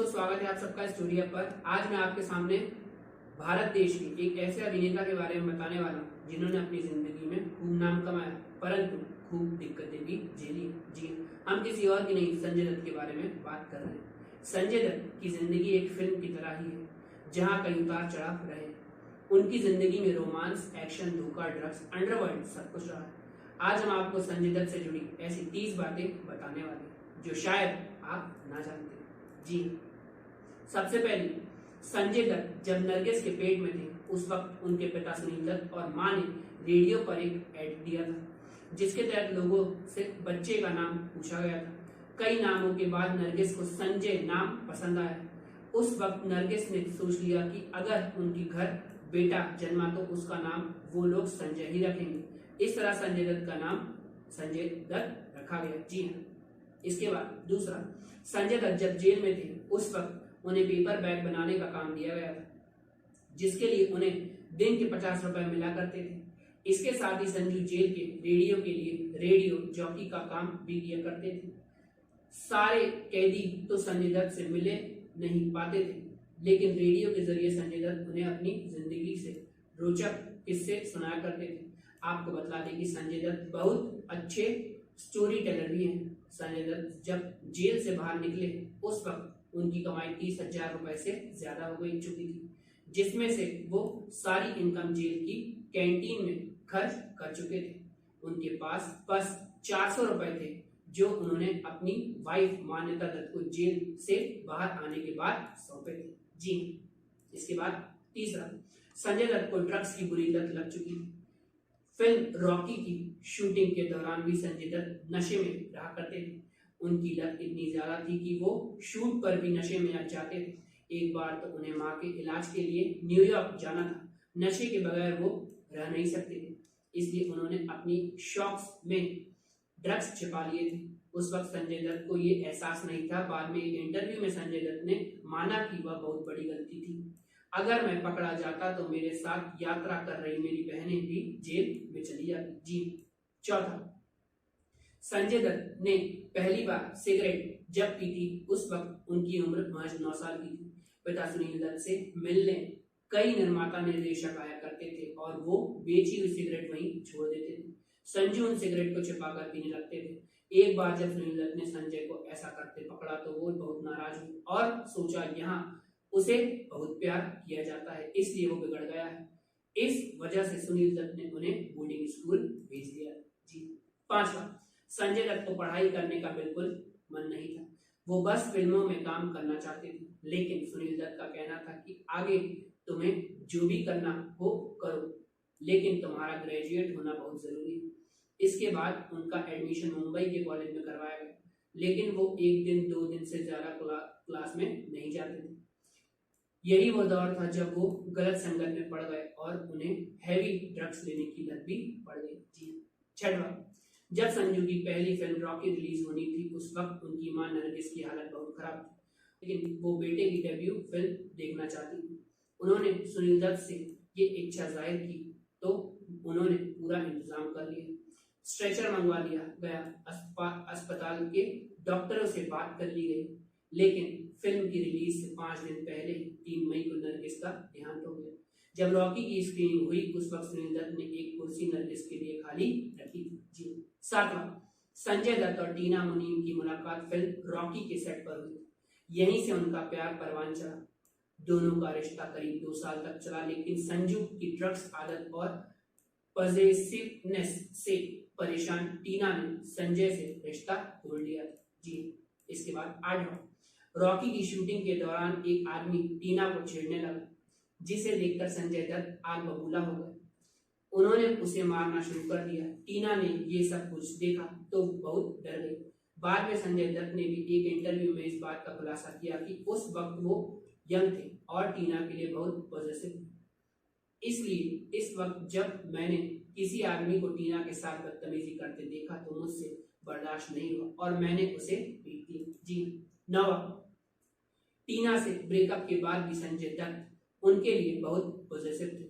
स्वागत है आप सबका स्टूडियो पर। आज मैं आपके सामने भारत देश की एक ऐसे अभिनेता के बारे में बताने वाला हूँ जिन्होंने अपनी जिंदगी में खूब नाम कमाया, परंतु खूब दिक्कतें भी झेली। जी, हम किसी और की नहीं, संजय दत्त के बारे में बात कर रहे हैं। संजय दत्त की जिंदगी एक फिल्म की तरह ही है, जहाँ कई उतार चढ़ाव रहे। उनकी जिंदगी में रोमांस, एक्शन, धोखा, ड्रग्स, अंडरवर्ल्ड सब कुछ रहा है। आज हम आपको संजय दत्त से जुड़ी ऐसी 30 बातें बताने वाले हैं जो शायद आप ना जानते। जी, सबसे पहले संजय दत्त जब नरगिस के पेट में थे, उस वक्त उनके पिता सुनील दत्त और मां ने रेडियो पर एक एड दिया था, जिसके तहत लोगों से बच्चे का नाम पूछा गया था। कई नामों के बाद नरगिस को संजय नाम पसंद आया। उस वक्त नरगिस ने सोच लिया कि अगर उनकी घर बेटा जन्मा तो उसका नाम वो लोग संजय ही रखेंगे। इस तरह संजय दत्त का नाम संजय दत्त रखा गया। जी हाँ। इसके बाद दूसरा, संजय दत्त जब जेल में थे, उस वक्त उन्हें पेपर बैग बनाने का काम दिया गया था, जिसके लिए उन्हें दिन के 50 रुपए मिला करते थे। इसके साथ ही संजू जेल के रेडियो के लिए रेडियो जॉकी का काम भी किया करते थे। सारे कैदी तो संजय दत्त से मिले नहीं पाते थे, लेकिन रेडियो के जरिए संजय दत्त उन्हें अपनी जिंदगी से रोचक किस्से सुनाया करते थे। आपको बता दें कि संजय दत्त बहुत अच्छे स्टोरी टेलर भी हैं। संजय दत्त जब जेल से बाहर निकले, उस वक्त उनकी कमाई 30,000 रुपए से ज्यादा हो गई चुकी थी, जिसमें से वो सारी इनकम जेल की कैंटीन में खर्च कर चुके थे। उनके पास बस 400 रुपए थे, जो उन्होंने अपनी वाइफ मान्यता दत्त को जेल से बाहर आने के बाद सौंपे थे। जी, इसके बाद तीसरा, संजय दत्त को ड्रग्स की बुरी लत लग चुकी थी। फिल्म रॉकी की शूटिंग के दौरान भी संजय दत्त नशे में रहा करते थे। उनकी लत इतनी ज्यादा थी कि वो शूट पर भी नशे में लग जाते थे। एक बार तो उन्हें मां के इलाज के लिए न्यूयॉर्क जाना था। नशे के बगैर वो रह नहीं सकते थे, इसलिए उन्होंने अपनी शॉक्स में ड्रग्स छिपा लिए थे। उस वक्त संजय दत्त को ये एहसास नहीं था। बाद में एक इंटरव्यू में संजय दत्त ने माना कि वह बहुत बड़ी गलती थी। अगर मैं पकड़ा जाता तो मेरे साथ यात्रा कर रही मेरी बहनें भी जेल में चली जाती। जी, चौथा, संजय दत्त ने पहली बार सिगरेट जब पी थी, उस वक्त उनकी उम्र महज 9 साल की थी। पिता सुनील दत्त से मिलने कई निर्माता निर्देशक आया करते थे और वो बेची हुई सिगरेट वहीं छोड़ देते थे। संजू उन सिगरेट को छिपाकर पीने लगते थे। एक बार जब सुनील दत्त ने संजय को ऐसा करते पकड़ा तो वो बहुत नाराज हुए और सोचा यहाँ उसे बहुत प्यार किया जाता है, इसलिए वो बिगड़ गया है। इस वजह से सुनील दत्त ने उन्हें बोर्डिंग स्कूल भेज दिया। जी, पांचवा, संजय दत्त को पढ़ाई करने का बिल्कुल मन नहीं था। वो बस फिल्मों में काम करना चाहते थे, लेकिन सुनील दत्त का कहना था कि आगे तुम्हें जो भी करना हो करो, लेकिन तुम्हारा ग्रेजुएट होना बहुत जरूरी है। इसके बाद उनका एडमिशन मुंबई के कॉलेज में करवाया गया, लेकिन वो एक दिन 2 दिन से ज्यादा क्लास में नहीं जाते थे। यही वो दौर था जब वो गलत संगत में पड़ गए और उन्हें हैवी ड्रग्स लेने की लत भी पड़ गई। जी, छठवां, जब संजू की पहली फिल्म रॉकी रिलीज होनी थी, उस वक्त उनकी मां नरगिस की हालत बहुत खराब थी, लेकिन वो बेटे की डेब्यू फिल्म देखना चाहती थी। उन्होंने सुनील दत्त से ये इच्छा जाहिर की तो उन्होंने पूरा इंतजाम कर लिया। स्ट्रेचर मंगवा लिया गया, अस्पताल के डॉक्टरों से बात कर ली गई, लेकिन फिल्म की रिलीज से 5 दिन पहले 3 मई को नरगिस का देहांत हो गया। जब रॉकी की स्क्रीनिंग हुई, उस वक्त सुनील दत्त ने एक कुर्सी नरगिस के लिए खाली रखी थी। जी, सातवां, संजय दत्त और टीना मुनीम की मुलाकात फिल्म रॉकी के सेट पर हुई। यहीं से उनका प्यार परवान चढ़ा। दोनों का रिश्ता करीब 2 साल तक चला, लेकिन संजू की ड्रग्स आदत और पॉजेसिवनेस से परेशान टीना ने संजय से रिश्ता तोड़ लिया। जी, इसके बाद आठवां, रॉकी की शूटिंग के दौरान एक आदमी टीना को छेड़ने लगा, जिसे देखकर संजय दत्त आग बबूला हो गए। उन्होंने उसे मारना शुरू कर दिया। टीना ने ये सब कुछ देखा तो बहुत डर गई। बाद में संजय दत्त ने भी एक इंटरव्यू में इस बात का खुलासा किया कि उस वक्त वो यंग थे और टीना के लिए बहुत पॉजिटिव थे। इसलिए इस वक्त जब मैंने किसी आदमी को टीना के साथ बदतमीजी करते देखा तो मुझसे बर्दाश्त नहीं हुआ और मैंने उसे पीट दिया। जी, नौवां, टीना से ब्रेकअप के बाद भी संजय दत्त उनके लिए बहुत पॉजिटिव थे।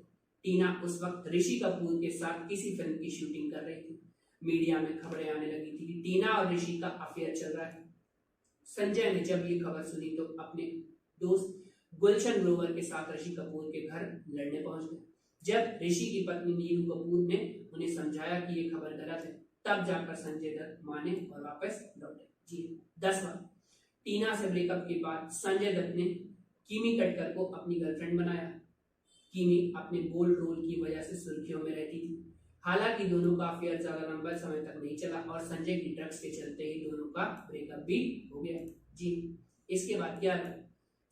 टीना उस वक्त ऋषि कपूर के साथ किसी फिल्म की शूटिंग कर रही थी। मीडिया में खबरें आने लगी थी कि टीना और ऋषि का अफेयर चल रहा है। संजय ने जब ये खबर सुनी तो अपने दोस्त गुलशन ग्रोवर के साथ ऋषि कपूर के घर लड़ने पहुंच गए। जब ऋषि की पत्नी नीरू कपूर ने उन्हें समझाया कि ये खबर गलत है, तब जाकर संजय दत्त माने और वापस लौटे। जी 10वां, टीना से ब्रेकअप के बाद संजय दत्त ने किमी कटकर को अपनी गर्लफ्रेंड बनाया। किमी अपने बोल्ड रोल की वजह से सुर्खियों में रहती थी। हालांकि दोनों का अफेयर ज्यादा लंबा समय तक नहीं चला और संजय की ड्रग्स के चलते ही दोनों का ब्रेकअप भी हो गया। जी इसके बाद 11,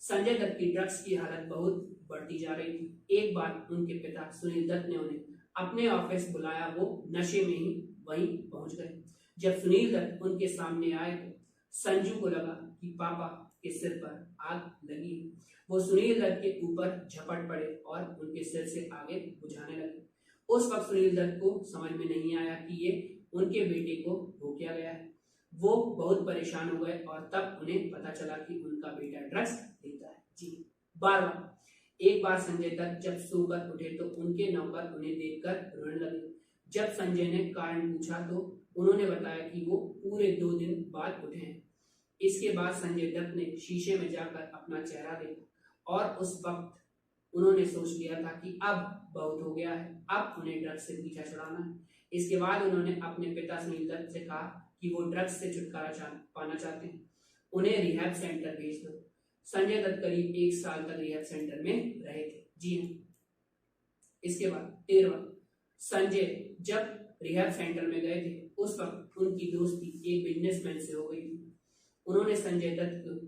संजय दत्त की ड्रग्स की हालत बहुत बढ़ती जा रही थी। एक बार उनके पिता सुनील दत्त ने उन्हें अपने ऑफिस बुलाया। वो नशे में ही वहीं पहुंच गए। जब सुनील दत्त उनके सामने आए तो संजू को लगा कि पापा के सिर पर आग लगी। वो सुनील दत्त के ऊपर झपट पड़े और उनके सिर से आगे बुझाने लगे। उस वक्त सुनील दत्त को समझ में नहीं आया कि ये उनके बेटे को हो क्या गया है। वो बहुत परेशान हो गए और तब उन्हें पता चला कि उनका बेटा ड्रग्स लेता है। जी 12, एक बार संजय दत्त जब सोकर उठे तो उनके नौकर उन्हें देखकर रोने लगे। जब संजय ने कारण पूछा तो उन्होंने बताया कि वो पूरे 2 दिन बाद उठे हैं। इसके बाद संजय दत्त ने शीशे में जाकर अपना चेहरा देखा और उस वक्त उन्होंने सोच लिया था कि अब बहुत हो गया है, अब उन्हें ड्रग्स से पीछा छुड़ाना है। इसके बाद उन्होंने अपने पिता सुनील दत्त से कहा कि वो ड्रग्स से छुटकारा पाना चाहते हैं, उन्हें रिहैब सेंटर भेज दो। संजय दत्त करीब 1 साल तक रिहैब सेंटर में रहे थे। जी हाँ। इसके बाद 13वां, संजय जब रिहैब सेंटर में गए थे उस वक्त उनकी दोस्ती एक बिजनेसमैन से हो गई थी। उन्होंने संजय दत्त को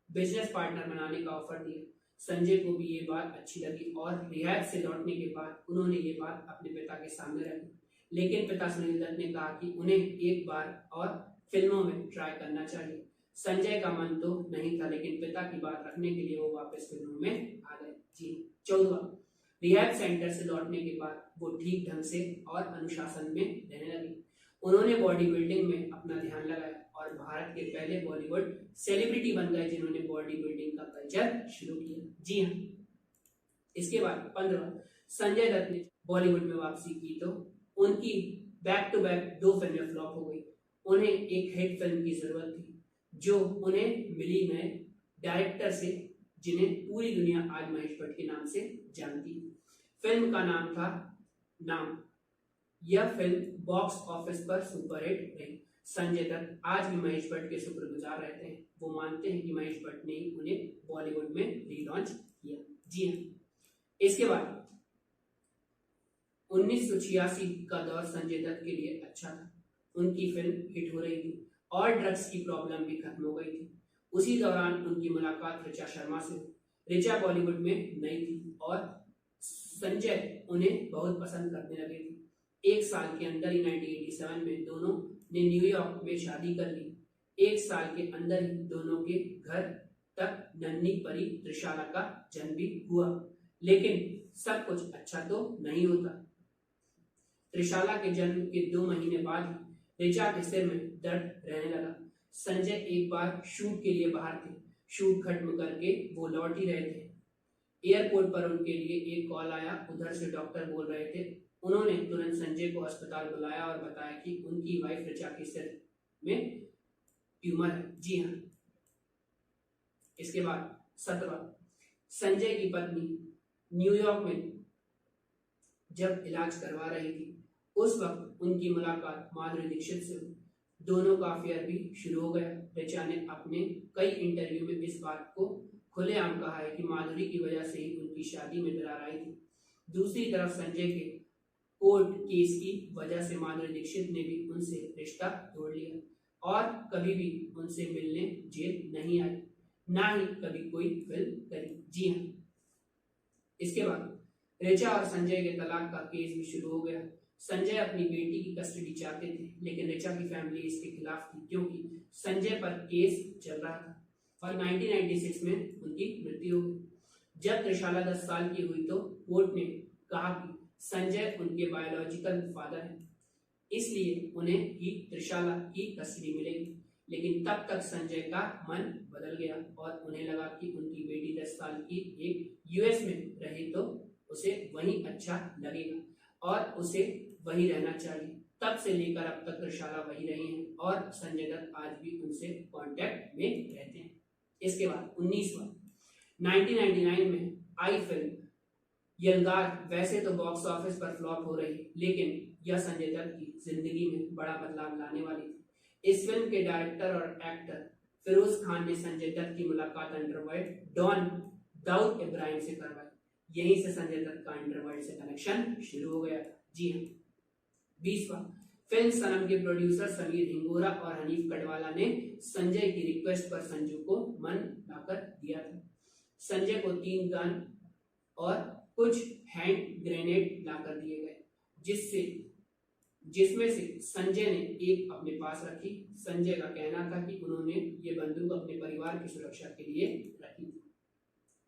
बिजनेस पार्टनर बनाने का ऑफर दिया। संजय को भी ये बात अच्छी लगी और रिहैब से लौटने के बाद उन्होंने ये बात अपने पिता के सामने रखी। लेकिन पिता सुनील दत्त ने कहा कि उन्हें एक बार और फिल्मों में ट्राई करना चाहिए। संजय का मन तो नहीं था, लेकिन पिता की बात रखने के लिए वो वापस फिल्मों में आ गए। जी 14, रिहैब सेंटर से लौटने के बाद वो ठीक ढंग से और अनुशासन में रहने लगे। उन्होंने बॉडी बिल्डिंग में अपना ध्यान लगाया और भारत के पहले बॉलीवुड सेलिब्रिटी बन गए जिन्होंने बॉडी बिल्डिंग का कल्चर शुरू किया। जी हाँ। इसके बाद 15, संजय दत्त ने बॉलीवुड में वापसी की तो उनकी बैक टू बैक 2 फिल्में फ्लॉप हो गई। उन्हें एक हिट फिल्म की जरूरत थी जो उन्हें मिली नए डायरेक्टर से जिन्हें पूरी दुनिया आज महेश भट्ट के नाम से जानती है। फिल्म का नाम था नाम। यह फिल्म बॉक्स ऑफिस पर सुपरहिट रही। संजय दत्त आज भी महेश भट्ट के शुक्रगुजार रहते हैं। वो मानते हैं कि महेश भट्ट ने ही उन्हें बॉलीवुड में रीलॉन्च किया। जी हाँ। इसके बाद 1986 का दौर संजय दत्त के लिए अच्छा था। उनकी फिल्म हिट हो रही थी और ड्रग्स की प्रॉब्लम भी खत्म हो गई थी। उसी दौरान उनकी मुलाकात ऋचा शर्मा से हुई। ऋचा बॉलीवुड में नई थी और संजय उन्हें बहुत पसंद करने लगे थे। 1 साल के अंदर ही 1987 में दोनों ने न्यूयॉर्क में शादी कर ली। 1 साल के अंदर ही दोनों के घर तक नन्ही परी त्रिशाला का जन्म भी हुआ। लेकिन सब कुछ अच्छा तो नहीं होता। त्रिशाला के जन्म के 2 महीने बाद ही ऋचा के सिर में दर्द रहने लगा। संजय एक बार शूट के लिए बाहर थे। शूट खत्म करके वो लौट ही रहे थे। एयरपोर्ट पर उनके लिए एक कॉल आया। उधर से डॉक्टर बोल रहे थे। उन्होंने तुरंत संजय को अस्पताल बुलाया और बताया कि उनकी वाइफ ऋचा के सिर में ट्यूमर है। जी हाँ। इसके बाद 17, संजय की पत्नी न्यूयॉर्क में जब इलाज करवा रही थी उस वक्त उनकी मुलाकात माधुरी दीक्षित से हुई। दोनों का अफेयर भी शुरू हो गया। ऋचा ने अपने कई इंटरव्यू में इस बात को खुलेआम कहा है कि माधुरी की वजह से ही उनकी शादी में दरार आई थी। दूसरी तरफ संजय के कोर्ट केस की वजह से माधुरी दीक्षित ने भी उनसे रिश्ता तोड़ लिया और कभी भी उनसे मिलने जेल नहीं आई, ना ही कभी कोई फिल्म करी। जी हाँ। इसके बाद ऋचा और संजय के तलाक का केस भी शुरू हो गया। संजय अपनी बेटी की कस्टडी चाहते थे, लेकिन ऋचा की फैमिली इसके खिलाफ थी क्योंकि संजय पर केस चल रहा था और 1996 में उनकी मृत्यु हो गई। जब त्रिशाला 10 साल की हुई तो कोर्ट ने कहा कि संजय उनके बायोलॉजिकल फादर हैं, इसलिए उन्हें ही त्रिशाला की कस्टडी मिलेगी। लेकिन तब तक संजय का मन बदल गया और उन्हें लगा कि उनकी बेटी 10 साल की एक यूएस में रहे तो उसे वहीं अच्छा लगेगा और उसे वहीं रहना चाहिए। तब से लेकर अब तक त्रिशाला वही रही हैं और संजय दत्त आज भी उनसे कांटेक्ट में रहते हैं। इसके बाद 19वां 1999 में आई फिल्म यलगार वैसे तो बॉक्स ऑफिस पर फ्लॉप हो रही, लेकिन यह संजय दत्त की जिंदगी में बड़ा बदलाव लाने वाली थी। इस फिल्म के डायरेक्टर और एक्टर फिरोज खान ने संजय दत्त की मुलाकात अंडरवर्ल्ड डॉन दाऊद इब्राहिम से करवाई। यहीं से संजय दत्त का अंडरवर्ल्ड से कनेक्शन शुरू हो गया था। जी हाँ। 20वां फिल्म सनम के प्रोड्यूसर समीर हिंगोरा और हनीफ कटवाला ने संजय की रिक्वेस्ट पर संजू को मन लाकर दिया था। संजय को 3 गन और कुछ हैंड ग्रेनेड लाकर दिए गए, जिसमें से संजय ने एक अपने पास रखी। संजय का कहना था कि उन्होंने ये बंदूक अपने परिवार की सुरक्षा के लिए रखी थी।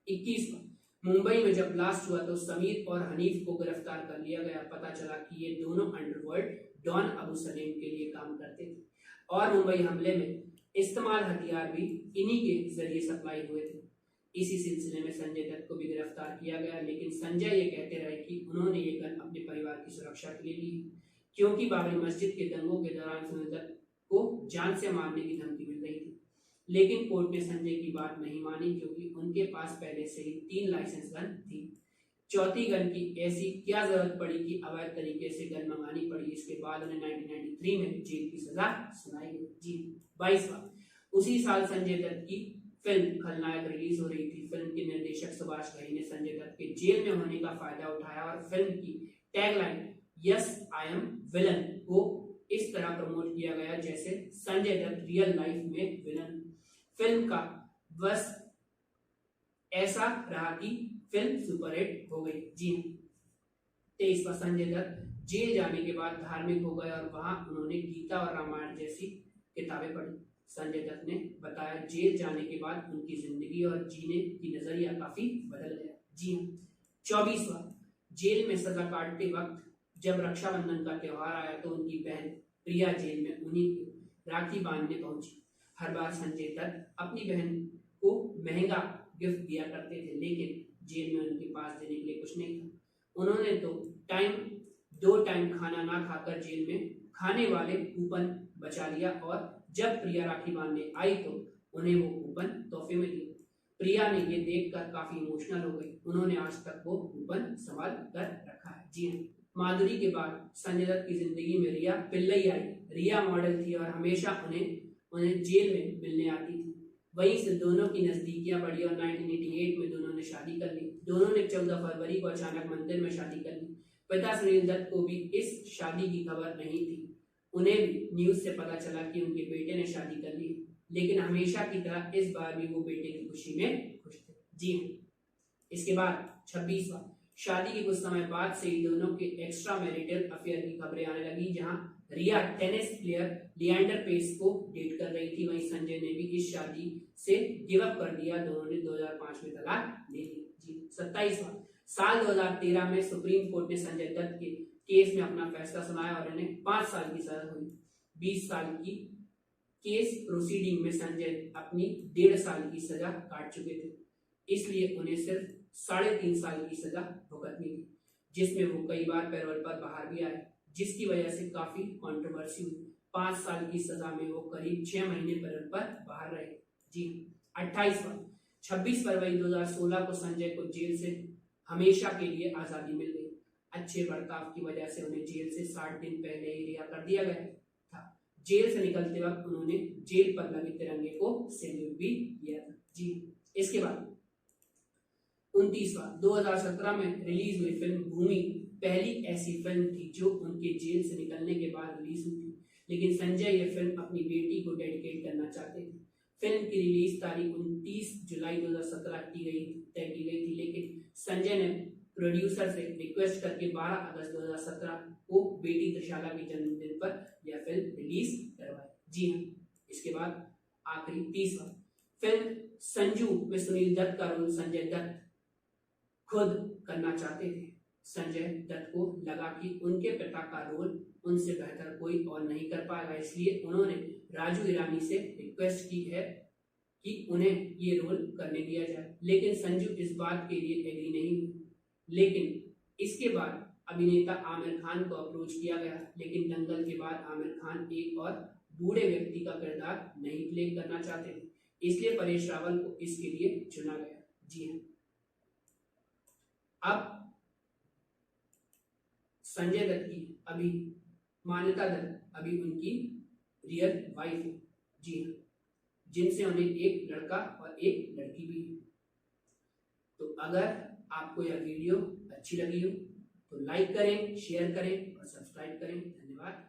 21वां मुंबई में जब ब्लास्ट हुआ तो समीर और हनीफ को गिरफ्तार कर लिया गया। पता चला कि ये दोनों अंडरवर्ल्ड डॉन अबू सलीम के लिए काम करते थे और मुंबई हमले में इस्तेमाल हथियार भी इन्हीं के जरिए सप्लाई हुए थे। इसी सिलसिले में संजय दत्त को भी गिरफ्तार किया गया, लेकिन संजय ये कहते रहे कि उन्होंने ये गन अपने परिवार की सुरक्षा के लिए ली, क्योंकि बाबरी मस्जिद के दंगों के दौरान संजय दत्त को जान से मारने की धमकी मिल रही थी। लेकिन कोर्ट ने संजय की बात नहीं मानी, क्योंकि उनके पास पहले से ही 3 लाइसेंस गन थी। चौथी गन की ऐसी क्या जरूरत पड़ी कि अवैध तरीके से गन मंगानी पड़ी। इसके बाद उन्हें 1993 में जेल की सजा सुनाई गई। जी 22वां उसी साल संजय दत्त की फिल्म खलनायक रिलीज हो रही थी। फिल्म के निर्देशक सुभाष घई ने संजय दत्त के जेल में होने का फायदा उठाया और फिल्म की tagline yes I am villain को इस तरह प्रमोट किया गया जैसे संजय दत्त रियल लाइफ में विलन। फिल्म का बस ऐसा रहा कि फिल्म सुपरहिट हो गई। जी 23वां संजय दत्त जेल जाने के बाद धार्मिक हो गए और वहां उन्होंने गीता और रामायण जैसी किताबें पढ़ी। संजय दत्त ने बताया जेल जाने के बाद उनकी जिंदगी और जीने की नजरिया काफी बदल गया। जी हाँ। 24वां जेल में सजा काटते वक्त जब रक्षाबंधन का त्योहार आया तो उनकी बहन प्रिया जेल में उन्हीं को राखी बांधने पहुंची। हर बार संजय दत्त अपनी बहन को महंगा गिफ्ट दिया करते थे, लेकिन जेल में उनके पास देने के लिए कुछ नहीं था। उन्होंने तो 2 टाइम खाना ना खाकर जेल में खाने वाले कूपन बचा लिया और जब प्रिया राखी बांधने आई तो उन्हें वो कूपन तोहफे में दिए। प्रिया ने ये देखकर काफी इमोशनल हो गई। उन्होंने आज तक वो कूपन संभाल कर रखा है। जी हाँ। माधुरी के बाद संजय दत्त की जिंदगी में रिया पिल्लई आई। रिया मॉडल थी और हमेशा उन्हें जेल में मिलने आती थी। वहीं से दोनों की नजदीकियां बढ़ी और 1988 में दोनों ने शादी कर ली। दोनों ने 14 फरवरी को अचानक मंदिर में शादी कर ली। पिता सुनील दत्त को भी इस शादी की खबर नहीं थी। उन्हें भी न्यूज से पता चला कि उनके बेटे ने शादी कर ली, लेकिन हमेशा की तरह इस बार भी वो बेटे की खुशी में खुश थे। जी हाँ। इसके बाद 26वां शादी के कुछ समय बाद से ही दोनों के एक्स्ट्रा मैरिटल अफेयर की खबरें आने लगी, जहां रिया टेनिस प्लेयर लिएंडर पेस को डेट कर रही थी। वहीं संजय ने भी इस शादी से गिव अप कर दिया। दोनों ने 2005 में तलाक ले ली। जी 27वां साल 2013 में सुप्रीम कोर्ट ने संजय दत्त के केस में अपना फैसला सुनाया और इन्हें 5 साल की सजा हुई। 20 साल की केस प्रोसीडिंग में संजय अपनी 1.5 साल की सजा काट चुके थे, इसलिए उन्हें सिर्फ 3.5 साल की सजा भुगतनी थी, जिसमें वो कई बार पैरोल पर बाहर भी आए, जिसकी वजह से काफी कंट्रोवर्सी हुई। 5 साल की सजा में वो करीब 6 महीने पैरोल पर बाहर रहे। जी 28वां 26 फरवरी 2016 को संजय को जेल से हमेशा के लिए आजादी मिल गई। अच्छे बर्ताव की वजह से उन्हें जेल से 60 दिन पहले ही रिहा कर दिया गया था। जेल से निकलते वक्त उन्होंने जेल पर लगे तिरंगे को सैल्यूट भी किया था। जी इसके बाद 29वां 2017 में रिलीज हुई फिल्म भूमि पहली ऐसी फिल्म थी जो उनके जेल से निकलने के बाद रिलीज हुई थी, लेकिन संजय ये फिल्म अपनी बेटी को डेडिकेट करना चाहते थे। फिल्म की रिलीज तारीख 29 जुलाई 2017 तय की गई थी, लेकिन संजय ने प्रोड्यूसर से रिक्वेस्ट करके 12 अगस्त 2017 को बेटी त्रिशाला के जन्मदिन पर यह फिल्म रिलीज करवाई। जी हाँ। इसके बाद आखिरी 30वां फिल्म संजू में सुनील दत्त का रोल संजय दत्त खुद करना चाहते थे। संजय दत्त को लगा कि उनके पिता का रोल उनसे बेहतर कोई और नहीं कर पाएगा, इसलिए उन्होंने राजू ईरानी से रिक्वेस्ट की है कि उन्हें ये रोल करने दिया जाए, लेकिन संजू इस बात के लिए एग्री नहीं हुई। लेकिन इसके बाद अभिनेता आमिर खान को अप्रोच किया गया, लेकिन दंगल के बाद आमिर खान एक और बूढ़े व्यक्ति का किरदार नहीं प्ले करना चाहते थे, इसलिए परेश रावल को इसके लिए चुना गया। जी हाँ। अब संजय दत्त की अभी मान्यता दत्त अभी उनकी रियल वाइफ है। जी हाँ, जिनसे उन्हें एक लड़का और एक लड़की भी है। तो अगर आपको यह वीडियो अच्छी लगी हो तो लाइक करें, शेयर करें और सब्सक्राइब करें। धन्यवाद।